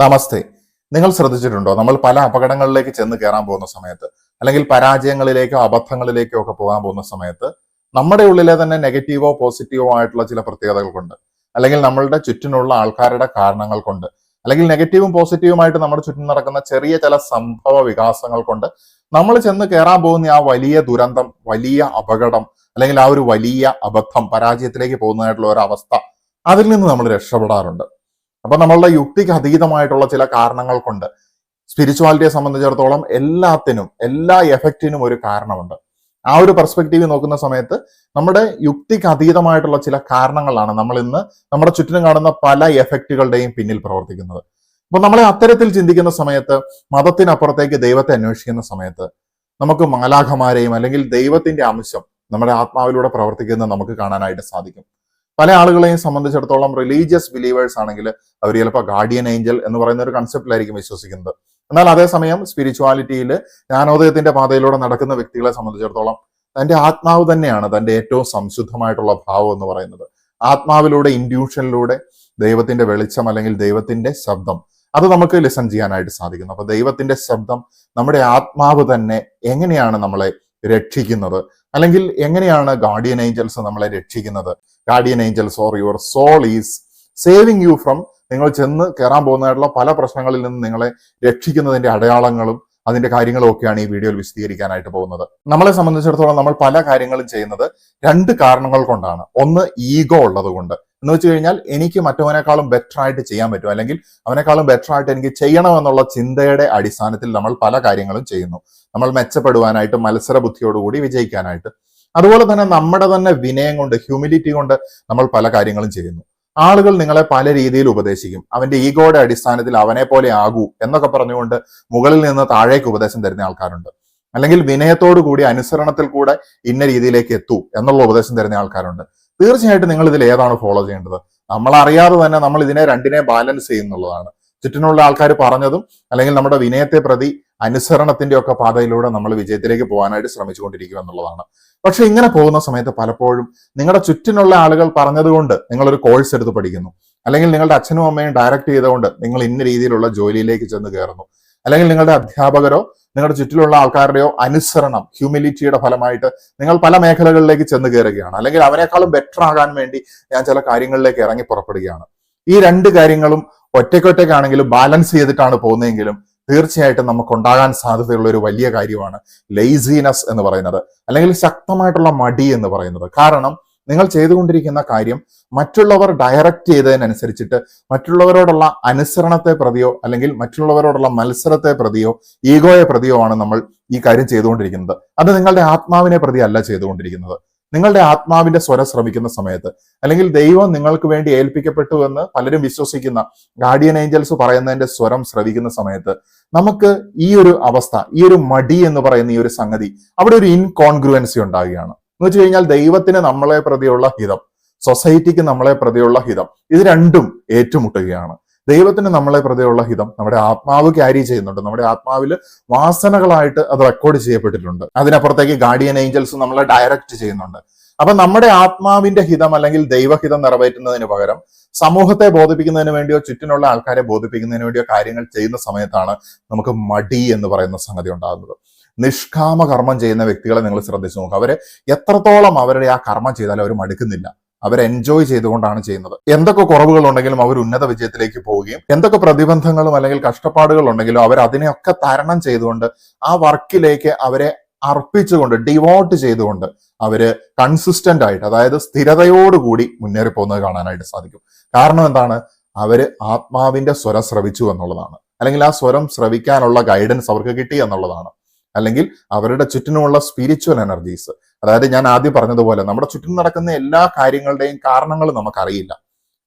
നമസ്തേ. നിങ്ങൾ ശ്രദ്ധിച്ചിട്ടുണ്ടോ, നമ്മൾ പല അപകടങ്ങളിലേക്ക് ചെന്ന് കയറാൻ പോകുന്ന സമയത്ത്, അല്ലെങ്കിൽ പരാജയങ്ങളിലേക്കോ അബദ്ധങ്ങളിലേക്കോ ഒക്കെ പോകാൻ പോകുന്ന സമയത്ത് നമ്മുടെ ഉള്ളിലെ തന്നെ നെഗറ്റീവോ പോസിറ്റീവോ ആയിട്ടുള്ള ചില പ്രത്യേകതകൾ കൊണ്ട്, അല്ലെങ്കിൽ നമ്മളുടെ ചുറ്റിനുള്ള ആൾക്കാരുടെ കാരണങ്ങൾ കൊണ്ട്, അല്ലെങ്കിൽ നെഗറ്റീവും പോസിറ്റീവുമായിട്ട് നമ്മുടെ ചുറ്റും നടക്കുന്ന ചെറിയ ചില സംഭവ വികാസങ്ങൾ കൊണ്ട് നമ്മൾ ചെന്ന് കയറാൻ പോകുന്ന ആ വലിയ ദുരന്തം, വലിയ അപകടം, അല്ലെങ്കിൽ ആ ഒരു വലിയ അബദ്ധം, പരാജയത്തിലേക്ക് പോകുന്നതായിട്ടുള്ള ഒരു അവസ്ഥ, അതിൽ നിന്ന് നമ്മൾ രക്ഷപ്പെടാറുണ്ട്. അപ്പൊ നമ്മളുടെ യുക്തിക്ക് അതീതമായിട്ടുള്ള ചില കാരണങ്ങൾ കൊണ്ട് സ്പിരിച്വാലിറ്റിയെ സംബന്ധിച്ചിടത്തോളം എല്ലാത്തിനും, എല്ലാ എഫക്റ്റിനും ഒരു കാരണമുണ്ട്. ആ ഒരു പെർസ്പെക്റ്റീവ് നോക്കുന്ന സമയത്ത് നമ്മുടെ യുക്തിക്ക് അതീതമായിട്ടുള്ള ചില കാരണങ്ങളാണ് നമ്മൾ ഇന്ന് നമ്മുടെ ചുറ്റിനും കാണുന്ന പല എഫക്റ്റുകളുടെയും പിന്നിൽ പ്രവർത്തിക്കുന്നത്. അപ്പൊ നമ്മളെ അത്തരത്തിൽ ചിന്തിക്കുന്ന സമയത്ത്, മതത്തിനപ്പുറത്തേക്ക് ദൈവത്തെ അന്വേഷിക്കുന്ന സമയത്ത് നമുക്ക് മാലാഖമാരെയും അല്ലെങ്കിൽ ദൈവത്തിന്റെ അംശം നമ്മുടെ ആത്മാവിലൂടെ പ്രവർത്തിക്കുന്നത് നമുക്ക് കാണാനായിട്ട് സാധിക്കും. പല ആളുകളെയും സംബന്ധിച്ചിടത്തോളം റിലീജിയസ് ബിലീവേഴ്സ് ആണെങ്കിൽ അവർ ചിലപ്പോൾ ഗാർഡിയൻ ഏഞ്ചൽ എന്ന് പറയുന്ന ഒരു കൺസെപ്റ്റിലായിരിക്കും വിശ്വസിക്കുന്നത്. എന്നാൽ അതേസമയം സ്പിരിച്വാലിറ്റിയിൽ ജ്ഞാനോദയത്തിന്റെ പാതയിലൂടെ നടക്കുന്ന വ്യക്തികളെ സംബന്ധിച്ചിടത്തോളം തന്റെ ആത്മാവ് തന്നെയാണ് തന്റെ ഏറ്റവും സംശുദ്ധമായിട്ടുള്ള ഭാവം എന്ന് പറയുന്നത്. ആത്മാവിലൂടെ, ഇൻഡ്യൂഷനിലൂടെ ദൈവത്തിന്റെ വെളിച്ചം അല്ലെങ്കിൽ ദൈവത്തിന്റെ ശബ്ദം അത് നമുക്ക് ലിസൺ ചെയ്യാനായിട്ട് സാധിക്കുന്നു. അപ്പൊ ദൈവത്തിന്റെ ശബ്ദം, നമ്മുടെ ആത്മാവ് തന്നെ എങ്ങനെയാണ് നമ്മളെ രക്ഷിക്കുന്നത്, അല്ലെങ്കിൽ എങ്ങനെയാണ് ഗാർഡിയൻ ഏഞ്ചൽസ് നമ്മളെ രക്ഷിക്കുന്നത്. Guardian angels or your soul is saving you from, നിങ്ങൾ ചെന്ന് കയറാൻ പോകുന്നതായിട്ടുള്ള പല പ്രശ്നങ്ങളിൽ നിന്ന് നിങ്ങളെ രക്ഷിക്കുന്നതിന്റെ അടയാളങ്ങളും അതിന്റെ കാര്യങ്ങളും ഒക്കെയാണ് ഈ വീഡിയോയിൽ വിശദീകരിക്കാനായിട്ട് പോകുന്നത്. നമ്മളെ സംബന്ധിച്ചിടത്തോളം നമ്മൾ പല കാര്യങ്ങളും ചെയ്യുന്നത് രണ്ട് കാരണങ്ങൾ കൊണ്ടാണ്. ഒന്ന്, ഈഗോ ഉള്ളത് കൊണ്ട്. എന്ന് വെച്ച് കഴിഞ്ഞാൽ എനിക്ക് മറ്റവനേക്കാളും ബെറ്റർ ആയിട്ട് ചെയ്യാൻ പറ്റും, അല്ലെങ്കിൽ അവനേക്കാളും ബെറ്റർ ആയിട്ട് എനിക്ക് ചെയ്യണമെന്നുള്ള ചിന്തയുടെ അടിസ്ഥാനത്തിൽ നമ്മൾ പല കാര്യങ്ങളും ചെയ്യുന്നു. നമ്മൾ മെച്ചപ്പെടുവാനായിട്ട്, മത്സര ബുദ്ധിയോടുകൂടി വിജയിക്കാനായിട്ട്. അതുപോലെ തന്നെ നമ്മുടെ തന്നെ വിനയം കൊണ്ട്, ഹ്യൂമിലിറ്റി കൊണ്ട് നമ്മൾ പല കാര്യങ്ങളും ചെയ്യുന്നു. ആളുകൾ നിങ്ങളെ പല രീതിയിൽ ഉപദേശിക്കും. അവന്റെ ഈഗോയുടെ അടിസ്ഥാനത്തിൽ അവനെ പോലെ ആകൂ എന്നൊക്കെ പറഞ്ഞുകൊണ്ട് മുകളിൽ നിന്ന് താഴേക്ക് ഉപദേശം തരുന്ന ആൾക്കാരുണ്ട്. അല്ലെങ്കിൽ വിനയത്തോടു കൂടി, അനുസരണത്തിൽ കൂടെ ഇന്ന രീതിയിലേക്ക് എത്തൂ എന്നുള്ള ഉപദേശം തരുന്ന ആൾക്കാരുണ്ട്. തീർച്ചയായിട്ടും നിങ്ങൾ ഇതിൽ ഏതാണ് ഫോളോ ചെയ്യേണ്ടത്? നമ്മൾ അറിയാതെ തന്നെ നമ്മൾ ഇതിനെ രണ്ടിനെ ബാലൻസ് ചെയ്യുന്നുള്ളതാണ്. ചുറ്റിനുള്ള ആൾക്കാർ പറഞ്ഞതും അല്ലെങ്കിൽ നമ്മുടെ വിനയത്തെ പ്രതി അനുസരണത്തിന്റെ ഒക്കെ പാതയിലൂടെ നമ്മൾ വിജയത്തിലേക്ക് പോകാനായിട്ട് ശ്രമിച്ചുകൊണ്ടിരിക്കുക എന്നുള്ളതാണ്. പക്ഷെ ഇങ്ങനെ പോകുന്ന സമയത്ത് പലപ്പോഴും നിങ്ങളുടെ ചുറ്റിനുള്ള ആളുകൾ പറഞ്ഞതുകൊണ്ട് നിങ്ങളൊരു കോഴ്സ് എടുത്ത് പഠിക്കുന്നു, അല്ലെങ്കിൽ നിങ്ങളുടെ അച്ഛനും അമ്മയും ഡയറക്റ്റ് ചെയ്തുകൊണ്ട് നിങ്ങൾ ഇന്ന രീതിയിലുള്ള ജോലിയിലേക്ക് ചെന്ന് കയറുന്നു, അല്ലെങ്കിൽ നിങ്ങളുടെ അധ്യാപകരോ നിങ്ങളുടെ ചുറ്റിലുള്ള ആൾക്കാരുടെയോ അനുസരണം, ഹ്യൂമിലിറ്റിയുടെ ഫലമായിട്ട് നിങ്ങൾ പല മേഖലകളിലേക്ക് ചെന്ന് കയറുകയാണ്, അല്ലെങ്കിൽ അവനേക്കാളും ബെറ്റർ ആകാൻ വേണ്ടി ഞാൻ ചില കാര്യങ്ങളിലേക്ക് ഇറങ്ങി പുറപ്പെടുകയാണ്. ഈ രണ്ട് കാര്യങ്ങളും ഒറ്റയ്ക്കൊറ്റയ്ക്കാണെങ്കിലും ബാലൻസ് ചെയ്തിട്ടാണ് പോകുന്നതെങ്കിലും തീർച്ചയായിട്ടും നമുക്കുണ്ടാകാൻ സാധ്യതയുള്ള ഒരു വലിയ കാര്യമാണ് ലേസിനെസ് എന്ന് പറയുന്നത്, അല്ലെങ്കിൽ ശക്തമായിട്ടുള്ള മടി എന്ന് പറയുന്നത്. കാരണം നിങ്ങൾ ചെയ്തുകൊണ്ടിരിക്കുന്ന കാര്യം മറ്റുള്ളവർ ഡയറക്റ്റ് ചെയ്തതിനനുസരിച്ചിട്ട് മറ്റുള്ളവരോടുള്ള അനുസരണത്തെ പ്രതിയോ അല്ലെങ്കിൽ മറ്റുള്ളവരോടുള്ള മത്സരത്തെ പ്രതിയോ ഈഗോയെ പ്രതിയോ ആണ് നമ്മൾ ഈ കാര്യം ചെയ്തുകൊണ്ടിരിക്കുന്നത്. അത് നിങ്ങളുടെ ആത്മാവിനെ പ്രതി അല്ല ചെയ്തുകൊണ്ടിരിക്കുന്നത്. നിങ്ങളുടെ ആത്മാവിന്റെ സ്വരം ശ്രമിക്കുന്ന സമയത്ത്, അല്ലെങ്കിൽ ദൈവം നിങ്ങൾക്ക് വേണ്ടി ഏൽപ്പിക്കപ്പെട്ടു എന്ന് പലരും വിശ്വസിക്കുന്ന ഗാർഡിയൻ ഏഞ്ചൽസ് പറയുന്നതിന്റെ സ്വരം ശ്രവിക്കുന്ന സമയത്ത് നമുക്ക് ഈ ഒരു അവസ്ഥ, ഈ ഒരു മടി എന്ന് പറയുന്ന ഈ ഒരു സംഗതി, അവിടെ ഒരു ഇൻകോൺഗ്രുവൻസി ഉണ്ടാവുകയാണ്. എന്ന് വെച്ച് കഴിഞ്ഞാൽ ദൈവത്തിന് നമ്മളെ പ്രതിയുള്ള ഹിതം, സൊസൈറ്റിക്ക് നമ്മളെ പ്രതിയുള്ള ഹിതം, ഇത് രണ്ടും ഏറ്റുമുട്ടുകയാണ്. ദൈവത്തിന് നമ്മളെ പ്രതിയുള്ള ഹിതം നമ്മുടെ ആത്മാവ് ക്യാരി ചെയ്യുന്നുണ്ട്. നമ്മുടെ ആത്മാവിൽ വാസനകളായിട്ട് അത് റെക്കോർഡ് ചെയ്യപ്പെട്ടിട്ടുണ്ട്. അതിനപ്പുറത്തേക്ക് ഗാർഡിയൻ ഏഞ്ചൽസ് നമ്മളെ ഡയറക്റ്റ് ചെയ്യുന്നുണ്ട്. അപ്പൊ നമ്മുടെ ആത്മാവിന്റെ ഹിതം അല്ലെങ്കിൽ ദൈവഹിതം നിറവേറ്റുന്നതിന് പകരം സമൂഹത്തെ ബോധിപ്പിക്കുന്നതിന് വേണ്ടിയോ ചുറ്റിനുള്ള ആൾക്കാരെ ബോധിപ്പിക്കുന്നതിന് വേണ്ടിയോ കാര്യങ്ങൾ ചെയ്യുന്ന സമയത്താണ് നമുക്ക് മടി എന്ന് പറയുന്ന സംഗതി ഉണ്ടാകുന്നത്. നിഷ്കാമ കർമ്മം ചെയ്യുന്ന വ്യക്തികളെ നിങ്ങൾ ശ്രദ്ധിച്ചു നോക്കുക. അവര് എത്രത്തോളം അവരുടെ ആ കർമ്മം ചെയ്താലും അവർ മടുക്കുന്നില്ല. അവർ എൻജോയ് ചെയ്തുകൊണ്ടാണ് ചെയ്യുന്നത്. എന്തൊക്കെ കുറവുകൾ ഉണ്ടെങ്കിലും അവർ ഉന്നത വിജയത്തിലേക്ക് പോവുകയും, എന്തൊക്കെ പ്രതിബന്ധങ്ങളും അല്ലെങ്കിൽ കഷ്ടപ്പാടുകൾ ഉണ്ടെങ്കിലും അവർ അതിനെയൊക്കെ തരണം ചെയ്തുകൊണ്ട് ആ വർക്കിലേക്ക് അവരെ അർപ്പിച്ചുകൊണ്ട്, ഡിവോട്ട് ചെയ്തുകൊണ്ട് അവര് കൺസിസ്റ്റന്റ് ആയിട്ട്, അതായത് സ്ഥിരതയോടുകൂടി മുന്നേറി പോകുന്നത് കാണാനായിട്ട് സാധിക്കും. കാരണം എന്താണ്? അവര് ആത്മാവിന്റെ സ്വരം ശ്രവിച്ചു എന്നുള്ളതാണ്, അല്ലെങ്കിൽ ആ സ്വരം ശ്രവിക്കാനുള്ള ഗൈഡൻസ് അവർക്ക് കിട്ടി എന്നുള്ളതാണ്. അല്ലെങ്കിൽ അവരുടെ ചുറ്റിനുമുള്ള സ്പിരിച്വൽ എനർജീസ്, അതായത് ഞാൻ ആദ്യം പറഞ്ഞതുപോലെ നമ്മുടെ ചുറ്റും നടക്കുന്ന എല്ലാ കാര്യങ്ങളുടെയും കാരണങ്ങൾ നമുക്കറിയില്ല.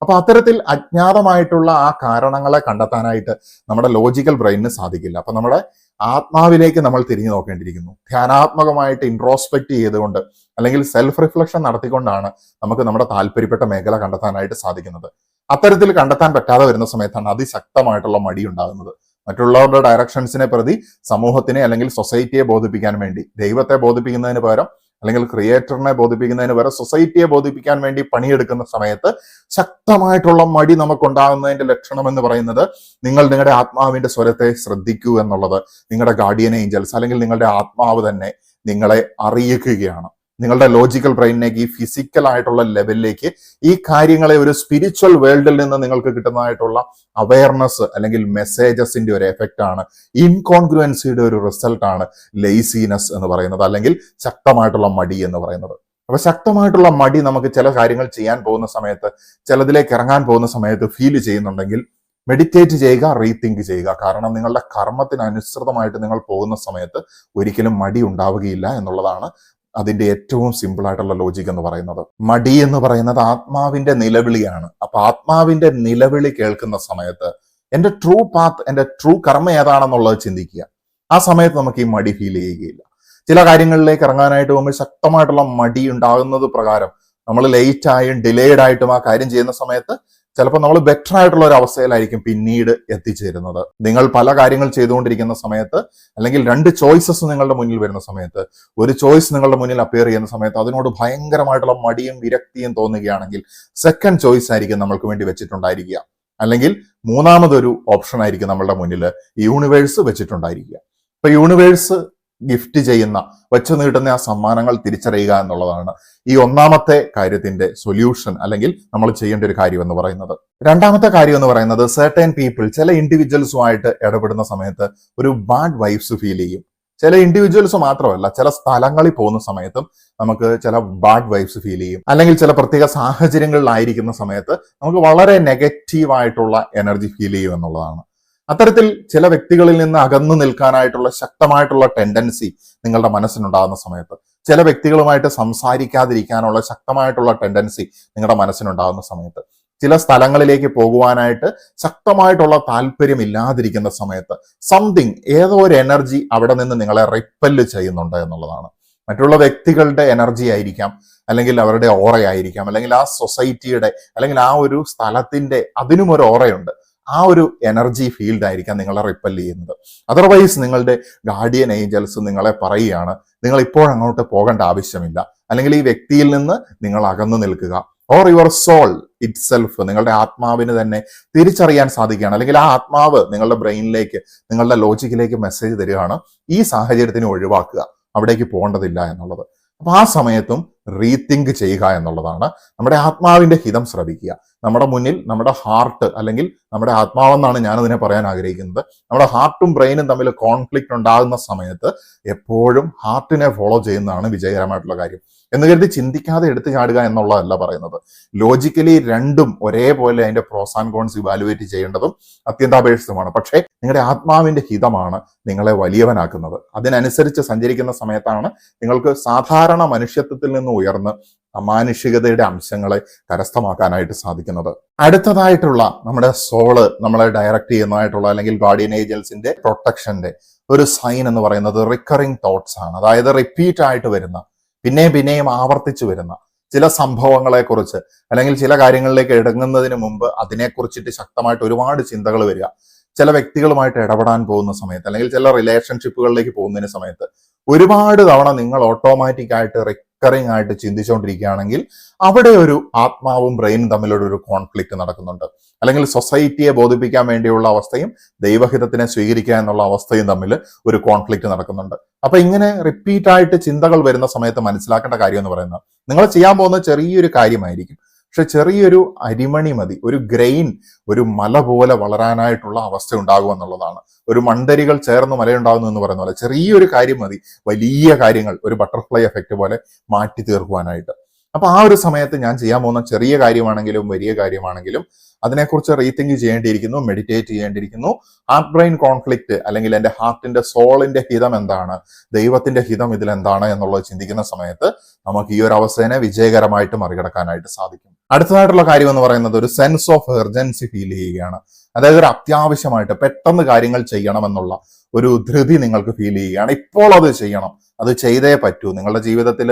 അപ്പൊ അത്തരത്തിൽ അജ്ഞാതമായിട്ടുള്ള ആ കാരണങ്ങളെ കണ്ടെത്താനായിട്ട് നമ്മുടെ ലോജിക്കൽ ബ്രെയിനിന് സാധിക്കില്ല. അപ്പൊ നമ്മുടെ ആത്മാവിലേക്ക് നമ്മൾ തിരിഞ്ഞു നോക്കേണ്ടിയിരിക്കുന്നു. ധ്യാനാത്മകമായിട്ട് ഇൻട്രോസ്പെക്ട് ചെയ്തുകൊണ്ട്, അല്ലെങ്കിൽ സെൽഫ് റിഫ്ലക്ഷൻ നടത്തിക്കൊണ്ടാണ് നമുക്ക് നമ്മുടെ താല്പര്യപ്പെട്ട മേഖല കണ്ടെത്താനായിട്ട് സാധിക്കുന്നത്. അത്തരത്തിൽ കണ്ടെത്താൻ പറ്റാതെ വരുന്ന സമയത്താണ് അതിശക്തമായിട്ടുള്ള മടി ഉണ്ടാകുന്നത്. മറ്റുള്ളവരുടെ ഡയറക്ഷൻസിനെ പ്രതി സമൂഹത്തിനെ അല്ലെങ്കിൽ സൊസൈറ്റിയെ ബോധിപ്പിക്കാൻ വേണ്ടി, ദൈവത്തെ ബോധിപ്പിക്കുന്നതിന് പകരം അല്ലെങ്കിൽ ക്രിയേറ്ററിനെ ബോധിപ്പിക്കുന്നതിന് വരെ സൊസൈറ്റിയെ ബോധിപ്പിക്കാൻ വേണ്ടി പണിയെടുക്കുന്ന സമയത്ത് ശക്തമായിട്ടുള്ള മടി നമുക്കുണ്ടാകുന്നതിന്റെ ലക്ഷണം എന്ന് പറയുന്നത് നിങ്ങൾ നിങ്ങളുടെ ആത്മാവിന്റെ സ്വരത്തെ ശ്രദ്ധിക്കൂ എന്നുള്ളത്. നിങ്ങളുടെ ഗാർഡിയൻ ഏഞ്ചൽസ് അല്ലെങ്കിൽ നിങ്ങളുടെ ആത്മാവ് തന്നെ നിങ്ങളെ അറിയിക്കുകയാണ്. നിങ്ങളുടെ ലോജിക്കൽ ബ്രെയിനിലേക്ക്, ഈ ഫിസിക്കൽ ആയിട്ടുള്ള ലെവലിലേക്ക് ഈ കാര്യങ്ങളെ ഒരു സ്പിരിച്വൽ വേൾഡിൽ നിന്ന് നിങ്ങൾക്ക് കിട്ടുന്നതായിട്ടുള്ള അവയർനെസ് അല്ലെങ്കിൽ മെസ്സേജസിന്റെ ഒരു എഫക്റ്റ് ആണ്. ഇൻകോൺഗ്രുവൻസിയുടെ ഒരു റിസൾട്ടാണ് ലേസിനെസ് എന്ന് പറയുന്നത്, അല്ലെങ്കിൽ ശക്തമായിട്ടുള്ള മടി എന്ന് പറയുന്നത്. അപ്പൊ ശക്തമായിട്ടുള്ള മടി നമുക്ക് ചില കാര്യങ്ങൾ ചെയ്യാൻ പോകുന്ന സമയത്ത്, ചിലതിലേക്ക് ഇറങ്ങാൻ പോകുന്ന സമയത്ത് ഫീൽ ചെയ്യുന്നുണ്ടെങ്കിൽ മെഡിറ്റേറ്റ് ചെയ്യുക, റീതിങ്ക് ചെയ്യുക. കാരണം നിങ്ങളുടെ കർമ്മത്തിന് അനുസൃതമായിട്ട് നിങ്ങൾ പോകുന്ന സമയത്ത് ഒരിക്കലും മടി ഉണ്ടാവുകയില്ല എന്നുള്ളതാണ് അതിന്റെ ഏറ്റവും സിമ്പിൾ ആയിട്ടുള്ള ലോജിക് എന്ന് പറയുന്നത്. മടി എന്ന് പറയുന്നത് ആത്മാവിന്റെ നിലവിളിയാണ്. അപ്പൊ ആത്മാവിന്റെ നിലവിളി കേൾക്കുന്ന സമയത്ത് എന്റെ ട്രൂ പാത്ത്, എന്റെ ട്രൂ കർമ്മ ഏതാണെന്നുള്ളത് ചിന്തിക്കുക. ആ സമയത്ത് നമുക്ക് ഈ മടി ഫീൽ ചെയ്യുകയില്ല. ചില കാര്യങ്ങളിലേക്ക് ഇറങ്ങാനായിട്ട് പോകുമ്പോൾ ശക്തമായിട്ടുള്ള മടി ഉണ്ടാകുന്നത് പ്രകാരം നമ്മൾ ലേറ്റ് ആയും ഡിലേഡ് ആയിട്ടും ആ കാര്യം ചെയ്യുന്ന സമയത്ത് ചിലപ്പോൾ നമ്മൾ ബെറ്റർ ആയിട്ടുള്ള ഒരു അവസ്ഥയിലായിരിക്കും പിന്നീട് എത്തിച്ചേരുന്നത്. നിങ്ങൾ പല കാര്യങ്ങൾ ചെയ്തുകൊണ്ടിരിക്കുന്ന സമയത്ത്, അല്ലെങ്കിൽ രണ്ട് ചോയ്സസ് നിങ്ങളുടെ മുന്നിൽ വരുന്ന സമയത്ത്, ഒരു ചോയ്സ് നിങ്ങളുടെ മുന്നിൽ അപ്പിയർ ചെയ്യുന്ന സമയത്ത് അതിനോട് ഭയങ്കരമായിട്ടുള്ള മടിയും വിരക്തിയും തോന്നുകയാണെങ്കിൽ സെക്കൻഡ് ചോയ്സ് ആയിരിക്കും നമ്മൾക്ക് വേണ്ടി വെച്ചിട്ടുണ്ടായിരിക്കുക. അല്ലെങ്കിൽ മൂന്നാമതൊരു ഓപ്ഷൻ ആയിരിക്കും നമ്മളുടെ മുന്നിൽ യൂണിവേഴ്സ് വെച്ചിട്ടുണ്ടായിരിക്കുക. ഇപ്പൊ യൂണിവേഴ്സ് ഗിഫ്റ്റ് ചെയ്യുന്ന, വെച്ചു നീട്ടുന്ന ആ സമ്മാനങ്ങൾ തിരിച്ചറിയുക എന്നുള്ളതാണ് ഈ ഒന്നാമത്തെ കാര്യത്തിന്റെ സൊല്യൂഷൻ, അല്ലെങ്കിൽ നമ്മൾ ചെയ്യേണ്ട ഒരു കാര്യം എന്ന് പറയുന്നത്. രണ്ടാമത്തെ കാര്യം എന്ന് പറയുന്നത്, സെർട്ടൻ പീപ്പിൾ, ചില ഇൻഡിവിജ്വൽസുമായിട്ട് ഇടപെടുന്ന സമയത്ത് ഒരു ബാഡ് വൈബ്സ് ഫീൽ ചെയ്യും. ചില ഇൻഡിവിജ്വൽസ് മാത്രമല്ല, ചില സ്ഥലങ്ങളിൽ പോകുന്ന സമയത്തും നമുക്ക് ചില ബാഡ് വൈബ്സ് ഫീൽ ചെയ്യും. അല്ലെങ്കിൽ ചില പ്രത്യേക സാഹചര്യങ്ങളിലായിരിക്കുന്ന സമയത്ത് നമുക്ക് വളരെ നെഗറ്റീവായിട്ടുള്ള എനർജി ഫീൽ ചെയ്യും എന്നുള്ളതാണ്. അത്തരത്തിൽ ചില വ്യക്തികളിൽ നിന്ന് അകന്നു നിൽക്കാനായിട്ടുള്ള ശക്തമായിട്ടുള്ള ടെൻഡൻസി നിങ്ങളുടെ മനസ്സിനുണ്ടാകുന്ന സമയത്ത്, ചില വ്യക്തികളുമായിട്ട് സംസാരിക്കാതിരിക്കാനുള്ള ശക്തമായിട്ടുള്ള ടെൻഡൻസി നിങ്ങളുടെ മനസ്സിനുണ്ടാകുന്ന സമയത്ത്, ചില സ്ഥലങ്ങളിലേക്ക് പോകുവാനായിട്ട് ശക്തമായിട്ടുള്ള താല്പര്യമില്ലാതിരിക്കുന്ന സമയത്ത് സംതിങ്, ഏതോ ഒരു എനർജി അവിടെ നിന്ന് നിങ്ങളെ റിപ്പല് ചെയ്യുന്നുണ്ട് എന്നുള്ളതാണ്. മറ്റുള്ള വ്യക്തികളുടെ എനർജി ആയിരിക്കാം, അല്ലെങ്കിൽ അവരുടെ ഓറയായിരിക്കാം, അല്ലെങ്കിൽ ആ സൊസൈറ്റിയുടെ, അല്ലെങ്കിൽ ആ ഒരു സ്ഥലത്തിന്റെ അതിനും ഒരു ഓറയുണ്ട്. ആ ഒരു എനർജി ഫീൽഡ് ആയിരിക്കാം നിങ്ങളെ റിപ്പൽ ചെയ്യുന്നത്. അതർവൈസ് നിങ്ങളുടെ ഗാർഡിയൻ ഏഞ്ചൽസ് നിങ്ങളെ പറയുകയാണ്, നിങ്ങൾ ഇപ്പോൾ അങ്ങോട്ട് പോകേണ്ട ആവശ്യമില്ല, അല്ലെങ്കിൽ ഈ വ്യക്തിയിൽ നിന്ന് നിങ്ങൾ അകന്നു നിൽക്കുക. Or your soul itself, നിങ്ങളുടെ ആത്മാവിന് തന്നെ തിരിച്ചറിയാൻ സാധിക്കുകയാണ്, അല്ലെങ്കിൽ ആ ആത്മാവ് നിങ്ങളുടെ ബ്രെയിനിലേക്ക്, നിങ്ങളുടെ ലോജിക്കിലേക്ക് മെസ്സേജ് തരികയാണ്, ഈ സാഹചര്യത്തിന് ഒഴിവാക്കുക, അവിടേക്ക് പോകേണ്ടതില്ല എന്നുള്ളത്. അപ്പൊ ആ സമയത്തും റീതിങ്ക് ചെയ്യുക എന്നുള്ളതാണ്. നമ്മുടെ ആത്മാവിന്റെ ഹിതം ശ്രവിക്കുക. നമ്മുടെ മുന്നിൽ നമ്മുടെ ഹാർട്ട്, അല്ലെങ്കിൽ നമ്മുടെ ആത്മാവെന്നാണ് ഞാനതിനെ പറയാൻ ആഗ്രഹിക്കുന്നത്, നമ്മുടെ ഹാർട്ടും ബ്രെയിനും തമ്മിൽ കോൺഫ്ലിക്റ്റ് ഉണ്ടാകുന്ന സമയത്ത് എപ്പോഴും ഹാർട്ടിനെ ഫോളോ ചെയ്യുന്നതാണ് വിജയകരമായിട്ടുള്ള കാര്യം. എന്ന് കരുതി ചിന്തിക്കാതെ എടുത്തു ചാടുക എന്നുള്ളതല്ല പറയുന്നത്. ലോജിക്കലി രണ്ടും ഒരേപോലെ അതിന്റെ പ്രോസ് ആൻഡ് കോൺസ് ഇവാലുവേറ്റ് ചെയ്യേണ്ടതും അത്യന്താപേക്ഷിതമാണ്. പക്ഷേ നിങ്ങളുടെ ആത്മാവിന്റെ ഹിതമാണ് നിങ്ങളെ വലിയവനാക്കുന്നത്. അതിനനുസരിച്ച് സഞ്ചരിക്കുന്ന സമയത്താണ് നിങ്ങൾക്ക് സാധാരണ മനുഷ്യത്വത്തിൽ നിന്ന് ഉയർന്ന് അമാനുഷികതയുടെ അംശങ്ങളെ കരസ്ഥമാക്കാനായിട്ട് സാധിക്കുന്നത്. അടുത്തതായിട്ടുള്ള നമ്മുടെ സോള് നമ്മളെ ഡയറക്റ്റ് ചെയ്യുന്നതായിട്ടുള്ള, അല്ലെങ്കിൽ ഗാർഡിയൻ ഏഞ്ചൽസിന്റെ പ്രൊട്ടക്ഷന്റെ ഒരു സൈൻ എന്ന് പറയുന്നത് റിക്കറിംഗ് തോട്ട്സ് ആണ്. അതായത് റിപ്പീറ്റ് ആയിട്ട് വരുന്ന, പിന്നെയും ആവർത്തിച്ചു വരുന്ന ചില സംഭവങ്ങളെ കുറിച്ച്, അല്ലെങ്കിൽ ചില കാര്യങ്ങളിലേക്ക് ഇടങ്ങുന്നതിന് മുമ്പ് അതിനെക്കുറിച്ചിട്ട് ശക്തമായിട്ട് ഒരുപാട് ചിന്തകൾ വരിക. ചില വ്യക്തികളുമായിട്ട് ഇടപെടാൻ പോകുന്ന സമയത്ത്, അല്ലെങ്കിൽ ചില റിലേഷൻഷിപ്പുകളിലേക്ക് പോകുന്നതിന് സമയത്ത് ഒരുപാട് തവണ നിങ്ങൾ ഓട്ടോമാറ്റിക് ആയിട്ട് റിക്കറിംഗ് ആയിട്ട് ചിന്തിച്ചുകൊണ്ടിരിക്കുകയാണെങ്കിൽ അവിടെ ഒരു ആത്മാവും ബ്രെയിനും തമ്മിലുള്ള ഒരു കോൺഫ്ലിക്റ്റ് നടക്കുന്നുണ്ട്. അല്ലെങ്കിൽ സൊസൈറ്റിയെ ബോധിപ്പിക്കാൻ വേണ്ടിയുള്ള അവസ്ഥയും ദൈവഹിതത്തിനെ സ്വീകരിക്കുക എന്നുള്ള അവസ്ഥയും തമ്മിൽ ഒരു കോൺഫ്ലിക്റ്റ് നടക്കുന്നുണ്ട്. അപ്പൊ ഇങ്ങനെ റിപ്പീറ്റ് ആയിട്ട് ചിന്തകൾ വരുന്ന സമയത്ത് മനസ്സിലാക്കേണ്ട കാര്യം എന്ന് പറയുന്നത്, നിങ്ങൾ ചെയ്യാൻ പോകുന്ന ചെറിയൊരു കാര്യമായിരിക്കും, പക്ഷെ ചെറിയൊരു അരിമണി മതി, ഒരു ഗ്രെയിൻ ഒരു മല പോലെ വളരാനായിട്ടുള്ള അവസ്ഥ ഉണ്ടാകുമെന്നുള്ളതാണ്. ഒരു മണ്ടരികൾ ചേർന്ന് മലയുണ്ടാകുന്നു എന്ന് പറയുന്ന പോലെ ചെറിയൊരു കാര്യം മതി വലിയ കാര്യങ്ങൾ ഒരു ബട്ടർഫ്ലൈ എഫക്റ്റ് പോലെ മാറ്റി തീർക്കുവാനായിട്ട്. അപ്പൊ ആ ഒരു സമയത്ത് ഞാൻ ചെയ്യാൻ പോകുന്ന ചെറിയ കാര്യമാണെങ്കിലും വലിയ കാര്യമാണെങ്കിലും അതിനെക്കുറിച്ച് റീതിങ്ക് ചെയ്യേണ്ടിയിരിക്കുന്നു, മെഡിറ്റേറ്റ് ചെയ്യേണ്ടിയിരിക്കുന്നു. ഹാർട്ട് ബ്രെയിൻ കോൺഫ്ലിക്റ്റ്, അല്ലെങ്കിൽ എൻ്റെ ഹാർട്ടിന്റെ സോളിന്റെ ഹിതം എന്താണ്, ദൈവത്തിന്റെ ഹിതം ഇതിലെന്താണ് എന്നുള്ളത് ചിന്തിക്കുന്ന സമയത്ത് നമുക്ക് ഈ ഒരു അവസ്ഥയെ വിജയകരമായിട്ട് മറികടക്കാനായിട്ട് സാധിക്കും. അടുത്തതായിട്ടുള്ള കാര്യം എന്ന് പറയുന്നത് ഒരു സെൻസ് ഓഫ് എർജൻസി ഫീൽ ചെയ്യുകയാണ്. അതായത് ഒരു അത്യാവശ്യമായിട്ട് പെട്ടെന്ന് കാര്യങ്ങൾ ചെയ്യണമെന്നുള്ള ഒരു ധൃതി നിങ്ങൾക്ക് ഫീൽ ചെയ്യുകയാണ്. ഇപ്പോൾ അത് ചെയ്യണം, അത് ചെയ്തേ പറ്റൂ. നിങ്ങളുടെ ജീവിതത്തിൽ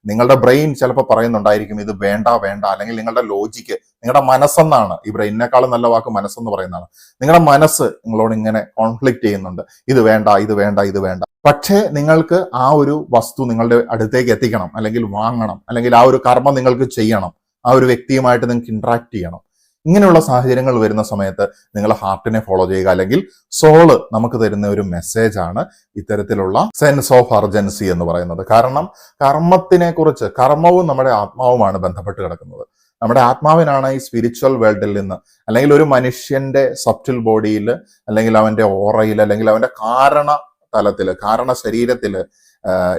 നിങ്ങളുടെ ബ്രെയിൻ ചിലപ്പോൾ പറയുന്നുണ്ടായിരിക്കും ഇത് വേണ്ട വേണ്ട, അല്ലെങ്കിൽ നിങ്ങളുടെ ലോജിക്ക്, നിങ്ങളുടെ മനസ്സെന്നാണ്, ഈ ബ്രെയിനേക്കാളും നല്ല വാക്ക് മനസ്സെന്ന് പറയുന്നതാണ്. നിങ്ങളുടെ മനസ്സ് നിങ്ങളോട് ഇങ്ങനെ കോൺഫ്ലിക്റ്റ് ചെയ്യുന്നുണ്ട്, ഇത് വേണ്ട ഇത് വേണ്ട ഇത് വേണ്ട. പക്ഷേ നിങ്ങൾക്ക് ആ ഒരു വസ്തു നിങ്ങളുടെ അടുത്തേക്ക് എത്തിക്കണം, അല്ലെങ്കിൽ വാങ്ങണം, അല്ലെങ്കിൽ ആ ഒരു കർമ്മം നിങ്ങൾക്ക് ചെയ്യണം, ആ ഒരു വ്യക്തിയുമായിട്ട് നിങ്ങൾക്ക് ഇന്ററാക്ട് ചെയ്യണം. ഇങ്ങനെയുള്ള സാഹചര്യങ്ങൾ വരുന്ന സമയത്ത് നിങ്ങൾ ഹാർട്ടിനെ ഫോളോ ചെയ്യുക, അല്ലെങ്കിൽ സോള് നമുക്ക് തരുന്ന ഒരു മെസ്സേജ് ആണ് ഇത്തരത്തിലുള്ള സെൻസ് ഓഫ് അർജൻസി എന്ന് പറയുന്നത്. കാരണം കർമ്മത്തിനെ കുറിച്ച്, കർമ്മവും നമ്മുടെ ആത്മാവുമാണ് ബന്ധപ്പെട്ട് കിടക്കുന്നത്. നമ്മുടെ ആത്മാവിനാണ് ഈ സ്പിരിച്വൽ വേൾഡിൽ നിന്ന്, അല്ലെങ്കിൽ ഒരു മനുഷ്യന്റെ സബ്റ്റിൽ ബോഡിയിൽ, അല്ലെങ്കിൽ അവന്റെ ഓറയിൽ, അല്ലെങ്കിൽ അവന്റെ കാരണ തലത്തില്, കാരണ ശരീരത്തില്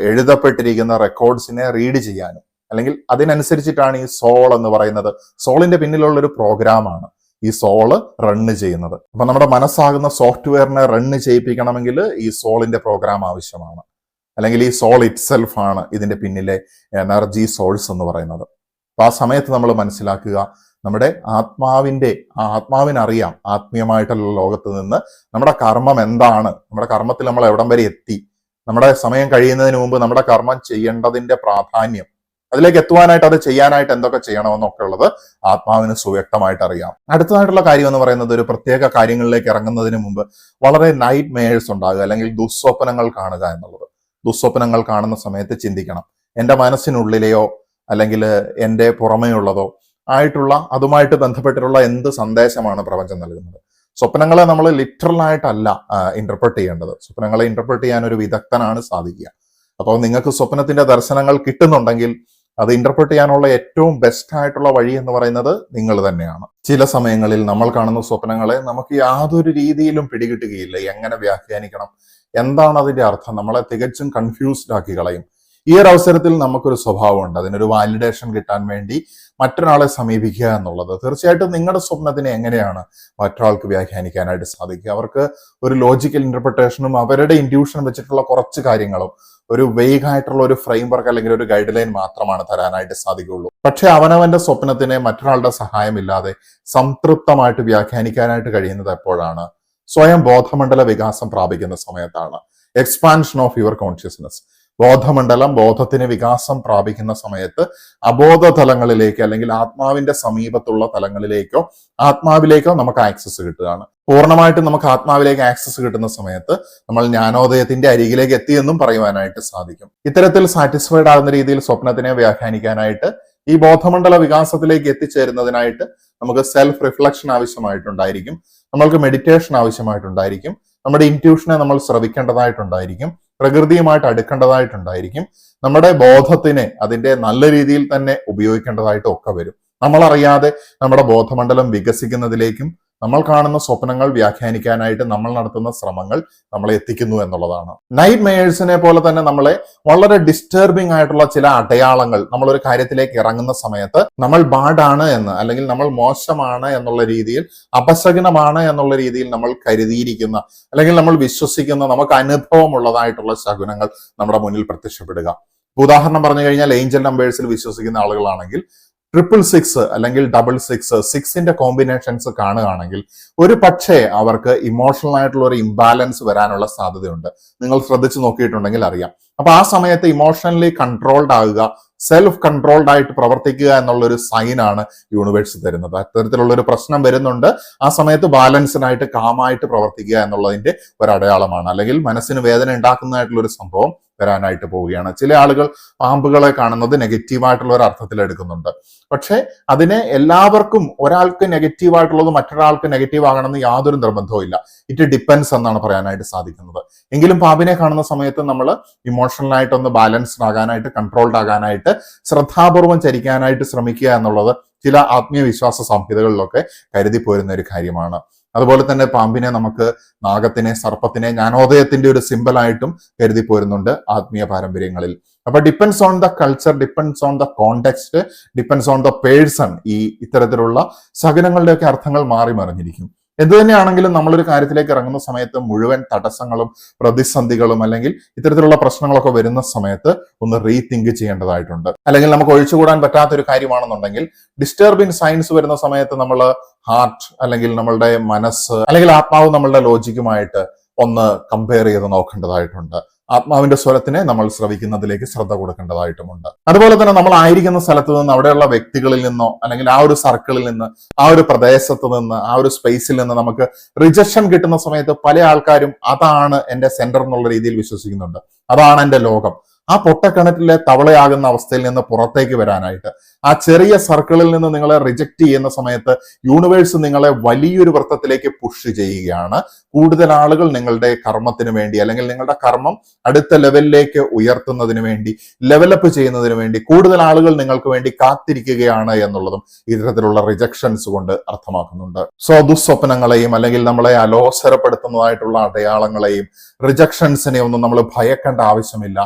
എഴുതപ്പെട്ടിരിക്കുന്ന റെക്കോർഡ്സിനെ റീഡ് ചെയ്യാനും, അല്ലെങ്കിൽ അതിനനുസരിച്ചിട്ടാണ് ഈ സോൾ എന്ന് പറയുന്നത്. സോളിന്റെ പിന്നിലുള്ള ഒരു പ്രോഗ്രാമാണ് ഈ സോള് റണ്ണ് ചെയ്യുന്നത്. അപ്പൊ നമ്മുടെ മനസ്സാകുന്ന സോഫ്റ്റ്വെയറിനെ റണ്ണ് ചെയ്യിപ്പിക്കണമെങ്കിൽ ഈ സോളിന്റെ പ്രോഗ്രാം ആവശ്യമാണ്, അല്ലെങ്കിൽ ഈ സോൾ ഇറ്റ് സെൽഫ് ആണ് ഇതിന്റെ പിന്നിലെ എനർജി സോഴ്സ് എന്ന് പറയുന്നത്. അപ്പൊ ആ സമയത്ത് നമ്മൾ മനസ്സിലാക്കുക, നമ്മുടെ ആത്മാവിനറിയാം ആത്മീയമായിട്ടുള്ള ലോകത്ത് നിന്ന് നമ്മുടെ കർമ്മം എന്താണ്, നമ്മുടെ കർമ്മത്തിൽ നമ്മൾ എവിടം വരെ എത്തി, നമ്മുടെ സമയം കഴിയുന്നതിന് മുമ്പ് നമ്മുടെ കർമ്മം ചെയ്യേണ്ടതിന്റെ പ്രാധാന്യം, അതിലേക്ക് എത്തുവാനായിട്ട് അത് ചെയ്യാനായിട്ട് എന്തൊക്കെ ചെയ്യണമെന്നൊക്കെ ഉള്ളത് ആത്മാവിന് സുവ്യക്തമായിട്ട് അറിയാം. അടുത്തതായിട്ടുള്ള കാര്യം എന്ന് പറയുന്നത്, ഒരു പ്രത്യേക കാര്യങ്ങളിലേക്ക് ഇറങ്ങുന്നതിന് മുമ്പ് വളരെ നൈറ്റ് മേഴ്സ് ഉണ്ടാകുക, അല്ലെങ്കിൽ ദുസ്വപ്നങ്ങൾ കാണുക എന്നുള്ളത്. ദുസ്വപ്നങ്ങൾ കാണുന്ന സമയത്ത് ചിന്തിക്കണം, എൻ്റെ മനസ്സിനുള്ളിലെയോ അല്ലെങ്കിൽ എൻ്റെ പുറമേയുള്ളതോ ആയിട്ടുള്ള, അതുമായിട്ട് ബന്ധപ്പെട്ടിട്ടുള്ള എന്ത് സന്ദേശമാണ് പ്രപഞ്ചം നൽകുന്നത്. സ്വപ്നങ്ങളെ നമ്മൾ ലിറ്ററലായിട്ടല്ല ഇന്റർപ്രറ്റ് ചെയ്യേണ്ടത്. സ്വപ്നങ്ങളെ ഇന്റർപ്രറ്റ് ചെയ്യാൻ ഒരു വിദഗ്ധനാണ് സാധിക്കുക. അപ്പോൾ നിങ്ങൾക്ക് സ്വപ്നത്തിന്റെ ദർശനങ്ങൾ കിട്ടുന്നുണ്ടെങ്കിൽ അത് ഇന്റർപ്രറ്റ് ചെയ്യാനുള്ള ഏറ്റവും ബെസ്റ്റ് ആയിട്ടുള്ള വഴി എന്ന് പറയുന്നത് നിങ്ങൾ തന്നെയാണ്. ചില സമയങ്ങളിൽ നമ്മൾ കാണുന്ന സ്വപ്നങ്ങളെ നമുക്ക് യാതൊരു രീതിയിലും പിടികിട്ടുകയില്ല. എങ്ങനെ വ്യാഖ്യാനിക്കണം, എന്താണ് അതിന്റെ അർത്ഥം, നമ്മളെ തികച്ചും കൺഫ്യൂസ്ഡ് ആക്കി കളയും. ഈ ഒരു അവസരത്തിൽ നമുക്കൊരു സ്വഭാവമുണ്ട്, അതിനൊരു വാലിഡേഷൻ കിട്ടാൻ വേണ്ടി മറ്റൊരാളെ സമീപിക്കുക എന്നുള്ളത്. തീർച്ചയായിട്ടും നിങ്ങളുടെ സ്വപ്നത്തിനെ എങ്ങനെയാണ് മറ്റൊരാൾക്ക് വ്യാഖ്യാനിക്കാനായിട്ട് സാധിക്കുക? അവർക്ക് ഒരു ലോജിക്കൽ ഇന്റർപ്രിട്ടേഷനും അവരുടെ ഇൻഡ്യൂഷൻ വെച്ചിട്ടുള്ള കുറച്ച് കാര്യങ്ങളും, ഒരു വെയ്ഗ് ആയിട്ടുള്ള ഒരു ഫ്രെയിം വർക്ക് അല്ലെങ്കിൽ ഒരു ഗൈഡ് ലൈൻ മാത്രമാണ് തരാനായിട്ട് സാധിക്കുകയുള്ളൂ. പക്ഷെ അവനവന്റെ സ്വപ്നത്തിനെ മറ്റൊരാളുടെ സഹായമില്ലാതെ സംതൃപ്തമായിട്ട് വ്യാഖ്യാനിക്കാനായിട്ട് കഴിയുന്നത് എപ്പോഴാണ്? സ്വയം ബോധമണ്ഡല വികാസം പ്രാപിക്കുന്ന സമയത്താണ്. Expansion of your consciousness. ബോധമണ്ഡലം, ബോധത്തിന് വികാസം പ്രാപിക്കുന്ന സമയത്ത് അബോധ തലങ്ങളിലേക്ക്, അല്ലെങ്കിൽ ആത്മാവിന്റെ സമീപത്തുള്ള തലങ്ങളിലേക്കോ ആത്മാവിലേക്കോ നമുക്ക് ആക്സസ് കിട്ടുകയാണ്. പൂർണ്ണമായിട്ടും നമുക്ക് ആത്മാവിലേക്ക് ആക്സസ് കിട്ടുന്ന സമയത്ത് നമ്മൾ ജ്ഞാനോദയത്തിന്റെ അരികിലേക്ക് എത്തിയെന്നും പറയുവാനായിട്ട് സാധിക്കും. ഇത്തരത്തിൽ സാറ്റിസ്ഫൈഡ് ആകുന്ന രീതിയിൽ സ്വപ്നത്തിനെ വ്യാഖ്യാനിക്കാനായിട്ട്, ഈ ബോധമണ്ഡല വികാസത്തിലേക്ക് എത്തിച്ചേരുന്നതിനായിട്ട് നമുക്ക് സെൽഫ് റിഫ്ലക്ഷൻ ആവശ്യമായിട്ടുണ്ടായിരിക്കും, നമ്മൾക്ക് മെഡിറ്റേഷൻ ആവശ്യമായിട്ടുണ്ടായിരിക്കും, നമ്മുടെ ഇൻറ്റ്യൂഷനെ നമ്മൾ ശ്രവിക്കേണ്ടതായിട്ടുണ്ടായിരിക്കും, പ്രകൃതിയുമായിട്ട് അടുക്കേണ്ടതായിട്ടുണ്ടായിരിക്കും, നമ്മുടെ ബോധത്തിനെ അതിന്റെ നല്ല രീതിയിൽ തന്നെ ഉപയോഗിക്കേണ്ടതായിട്ടും ഒക്കെ വരും. നമ്മളറിയാതെ നമ്മുടെ ബോധമണ്ഡലം വികസിക്കുന്നതിലേക്കും നമ്മൾ കാണുന്ന സ്വപ്നങ്ങൾ വ്യാഖ്യാനിക്കാനായിട്ട് നമ്മൾ നടത്തുന്ന ശ്രമങ്ങൾ നമ്മളെ എത്തിക്കുന്നു എന്നുള്ളതാണ്. നൈറ്റ് മേയേഴ്സിനെ പോലെ തന്നെ നമ്മളെ വളരെ ഡിസ്റ്റർബിംഗ് ആയിട്ടുള്ള ചില അടയാളങ്ങൾ, നമ്മളൊരു കാര്യത്തിലേക്ക് ഇറങ്ങുന്ന സമയത്ത് നമ്മൾ ബാഡാണ് എന്ന്, അല്ലെങ്കിൽ നമ്മൾ മോശമാണ് എന്നുള്ള രീതിയിൽ, അപശകുനമാണ് എന്നുള്ള രീതിയിൽ നമ്മൾ കരുതിയിരിക്കുന്ന, അല്ലെങ്കിൽ നമ്മൾ വിശ്വസിക്കുന്ന, നമുക്ക് അനുഭവമുള്ളതായിട്ടുള്ള ശകുനങ്ങൾ നമ്മുടെ മുന്നിൽ പ്രത്യക്ഷപ്പെടുക. ഉദാഹരണം പറഞ്ഞു കഴിഞ്ഞാൽ, ഏഞ്ചൽ നമ്പേഴ്സിൽ വിശ്വസിക്കുന്ന ആളുകളാണെങ്കിൽ 666 അല്ലെങ്കിൽ 66, 6ന്റെ കോമ്പിനേഷൻസ് കാണുകയാണെങ്കിൽ ഒരു പക്ഷേ അവർക്ക് ഇമോഷണൽ ആയിട്ടുള്ള ഒരു ഇംബാലൻസ് വരാനുള്ള സാധ്യതയുണ്ട്. നിങ്ങൾ ശ്രദ്ധിച്ചു നോക്കിയിട്ടുണ്ടെങ്കിൽ അറിയാം. അപ്പൊ ആ സമയത്ത് ഇമോഷണലി കൺട്രോൾഡ് ആകുക, സെൽഫ് കൺട്രോൾഡ് ആയിട്ട് പ്രവർത്തിക്കുക എന്നുള്ളൊരു സൈനാണ് യൂണിവേഴ്സ് തരുന്നത്. അത്തരത്തിലുള്ള ഒരു പ്രശ്നം വരുന്നുണ്ട്, ആ സമയത്ത് ബാലൻസ്ഡായിട്ട് കാമായിട്ട് പ്രവർത്തിക്കുക എന്നുള്ളതിന്റെ ഒരു അടയാളമാണ്. അല്ലെങ്കിൽ മനസ്സിന് വേദന ഉണ്ടാക്കുന്നതായിട്ടുള്ള ഒരു സംഭവം വരാനായിട്ട് പോവുകയാണ്. ചില ആളുകൾ പാമ്പുകളെ കാണുന്നത് നെഗറ്റീവായിട്ടുള്ള ഒരു അർത്ഥത്തിൽ എടുക്കുന്നുണ്ട്. പക്ഷെ അതിനെ എല്ലാവർക്കും, ഒരാൾക്ക് നെഗറ്റീവായിട്ടുള്ളത് മറ്റൊരാൾക്ക് നെഗറ്റീവ് ആകണമെന്ന് യാതൊരു നിർബന്ധവും ഇല്ല. ഇറ്റ് ഡിപ്പെൻസ് എന്നാണ് പറയാനായിട്ട് സാധിക്കുന്നത്. എങ്കിലും പാമ്പിനെ കാണുന്ന സമയത്ത് നമ്മൾ ഇമോഷണലായിട്ടൊന്ന് ബാലൻസ്ഡ് ആകാനായിട്ട്, കൺട്രോൾഡ് ആകാനായിട്ട്, ശ്രദ്ധാപൂർവം ചരിക്കാനായിട്ട് ശ്രമിക്കുക എന്നുള്ളത് ചില ആത്മീയ വിശ്വാസ സംഹിതകളിലൊക്കെ കരുതി പോരുന്ന ഒരു കാര്യമാണ്. അതുപോലെ തന്നെ പാമ്പിനെ നമുക്ക്, നാഗത്തിനെ, സർപ്പത്തിനെ ജ്ഞാനോദയത്തിന്റെ ഒരു സിമ്പലായിട്ടും കരുതി പോരുന്നുണ്ട് ആത്മീയ പാരമ്പര്യങ്ങളിൽ. അപ്പൊ depends on the culture, depends on the context, depends on the person. ഈ ഇത്തരത്തിലുള്ള ശകുനങ്ങളുടെയൊക്കെ അർത്ഥങ്ങൾ മാറി മറിഞ്ഞിരിക്കും. എന്ത് തന്നെയാണെങ്കിലും നമ്മളൊരു കാര്യത്തിലേക്ക് ഇറങ്ങുന്ന സമയത്ത് മുഴുവൻ തടസ്സങ്ങളും പ്രതിസന്ധികളും അല്ലെങ്കിൽ ഇത്തരത്തിലുള്ള പ്രശ്നങ്ങളൊക്കെ വരുന്ന സമയത്ത് ഒന്ന് റീതിങ്ക് ചെയ്യേണ്ടതായിട്ടുണ്ട്. അല്ലെങ്കിൽ നമുക്ക് ഒഴിച്ചുകൂടാൻ പറ്റാത്തൊരു കാര്യമാണെന്നുണ്ടെങ്കിൽ, ഡിസ്റ്റർബിങ് സൈൻസ് വരുന്ന സമയത്ത് നമ്മൾ ഹാർട്ട് അല്ലെങ്കിൽ നമ്മളുടെ മനസ്സ് അല്ലെങ്കിൽ ആത്മാവ് നമ്മളുടെ ലോജിക്കുമായിട്ട് ഒന്ന് കമ്പയർ ചെയ്ത് നോക്കേണ്ടതായിട്ടുണ്ട്. ആത്മാവിന്റെ സ്വരത്തിനെ നമ്മൾ ശ്രവിക്കുന്നതിലേക്ക് ശ്രദ്ധ കൊടുക്കേണ്ടതായിട്ടുമുണ്ട്. അതുപോലെ തന്നെ നമ്മൾ ആയിരിക്കുന്ന സ്ഥലത്ത് നിന്ന്, അവിടെയുള്ള വ്യക്തികളിൽ നിന്നോ അല്ലെങ്കിൽ ആ ഒരു സർക്കിളിൽ നിന്ന്, ആ ഒരു പ്രദേശത്ത് നിന്ന്, ആ ഒരു സ്പേസിൽ നിന്ന് നമുക്ക് റിജക്ഷൻ കിട്ടുന്ന സമയത്ത് പല ആൾക്കാരും അതാണ് എന്റെ സെന്റർ എന്നുള്ള രീതിയിൽ വിശ്വസിക്കുന്നുണ്ട്. അതാണ് എന്റെ ലോകം. ആ പൊട്ടക്കിണറ്റിലെ തവളയാകുന്ന അവസ്ഥയിൽ നിന്ന് പുറത്തേക്ക് വരാനായിട്ട്, ആ ചെറിയ സർക്കിളിൽ നിന്ന് നിങ്ങളെ റിജക്ട് ചെയ്യുന്ന സമയത്ത് യൂണിവേഴ്സ് നിങ്ങളെ വലിയൊരു വൃത്തത്തിലേക്ക് പുഷ് ചെയ്യുകയാണ്. കൂടുതൽ ആളുകൾ നിങ്ങളുടെ കർമ്മത്തിന് വേണ്ടി അല്ലെങ്കിൽ നിങ്ങളുടെ കർമ്മം അടുത്ത ലെവലിലേക്ക് ഉയർത്തുന്നതിന് വേണ്ടി, ലെവലപ്പ് ചെയ്യുന്നതിന് വേണ്ടി കൂടുതൽ ആളുകൾ നിങ്ങൾക്ക് വേണ്ടി കാത്തിരിക്കുകയാണ് എന്നുള്ളതും ഇത്തരത്തിലുള്ള റിജക്ഷൻസ് കൊണ്ട് അർത്ഥമാക്കുന്നുണ്ട്. സോ ദുസ്വപ്നങ്ങളെയും അല്ലെങ്കിൽ നമ്മളെ അലോസരപ്പെടുത്തുന്നതായിട്ടുള്ള അടയാളങ്ങളെയും റിജക്ഷൻസിനെയും ഒന്നും നമ്മൾ ഭയക്കേണ്ട ആവശ്യമില്ല.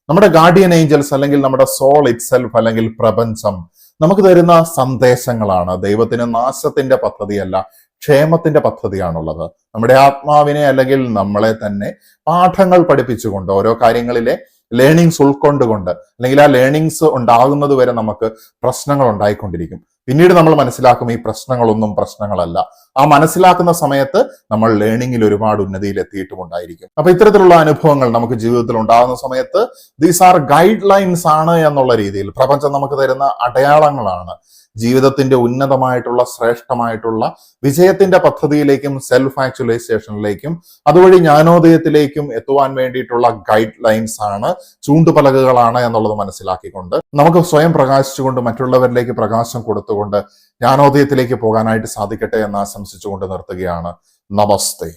നമ്മുടെ ഗാർഡിയൻ ഏഞ്ചൽസ് അല്ലെങ്കിൽ നമ്മുടെ സോൾ ഇറ്റ്സെൽഫ് അല്ലെങ്കിൽ പ്രപഞ്ചം നമുക്ക് തരുന്ന സന്ദേശങ്ങളാണ്. ദൈവത്തിന് നാശത്തിന്റെ പദ്ധതിയല്ല, ക്ഷേമത്തിന്റെ പദ്ധതിയാണുള്ളത്. നമ്മുടെ ആത്മാവിനെ അല്ലെങ്കിൽ നമ്മളെ തന്നെ പാഠങ്ങൾ പഠിപ്പിച്ചുകൊണ്ട്, ഓരോ കാര്യങ്ങളിലെ ലേണിങ്സ് ഉൾക്കൊണ്ടുകൊണ്ട്, അല്ലെങ്കിൽ ആ ലേണിങ്സ് ഉണ്ടാകുന്നത് വരെ നമുക്ക് പ്രശ്നങ്ങൾ ഉണ്ടായിക്കൊണ്ടിരിക്കും. പിന്നീട് നമ്മൾ മനസ്സിലാക്കും ഈ പ്രശ്നങ്ങളൊന്നും പ്രശ്നങ്ങളല്ല. ആ മനസ്സിലാക്കുന്ന സമയത്ത് നമ്മൾ ലേണിങ്ങിൽ ഒരുപാട് ഉന്നതിയിൽ എത്തിയിട്ടുമുണ്ടായിരിക്കും. അപ്പൊ ഇത്തരത്തിലുള്ള അനുഭവങ്ങൾ നമുക്ക് ജീവിതത്തിൽ ഉണ്ടാകുന്ന സമയത്ത് ദീസ് ആർ ഗൈഡ് ലൈൻസ് ആണ് എന്നുള്ള രീതിയിൽ പ്രപഞ്ചം നമുക്ക് തരുന്ന അടയാളങ്ങളാണ്. ജീവിതത്തിന്റെ ഉന്നതമായിട്ടുള്ള, ശ്രേഷ്ഠമായിട്ടുള്ള വിജയത്തിന്റെ പദ്ധതിയിലേക്കും സെൽഫ് ആക്ച്വലൈസേഷനിലേക്കും അതുവഴി ജ്ഞാനോദയത്തിലേക്കും എത്തുവാൻ വേണ്ടിയിട്ടുള്ള ഗൈഡ് ലൈൻസ് ആണ്, ചൂണ്ടുപലകകളാണ് എന്നുള്ളത് മനസ്സിലാക്കിക്കൊണ്ട് നമുക്ക് സ്വയം പ്രകാശിച്ചുകൊണ്ട് മറ്റുള്ളവരിലേക്ക് പ്രകാശം കൊടുത്തുകൊണ്ട് ജ്ഞാനോദയത്തിലേക്ക് പോകാനായിട്ട് സാധിക്കട്ടെ എന്ന് ആശംസിച്ചുകൊണ്ട് നിർത്തുകയാണ്. നമസ്തേ.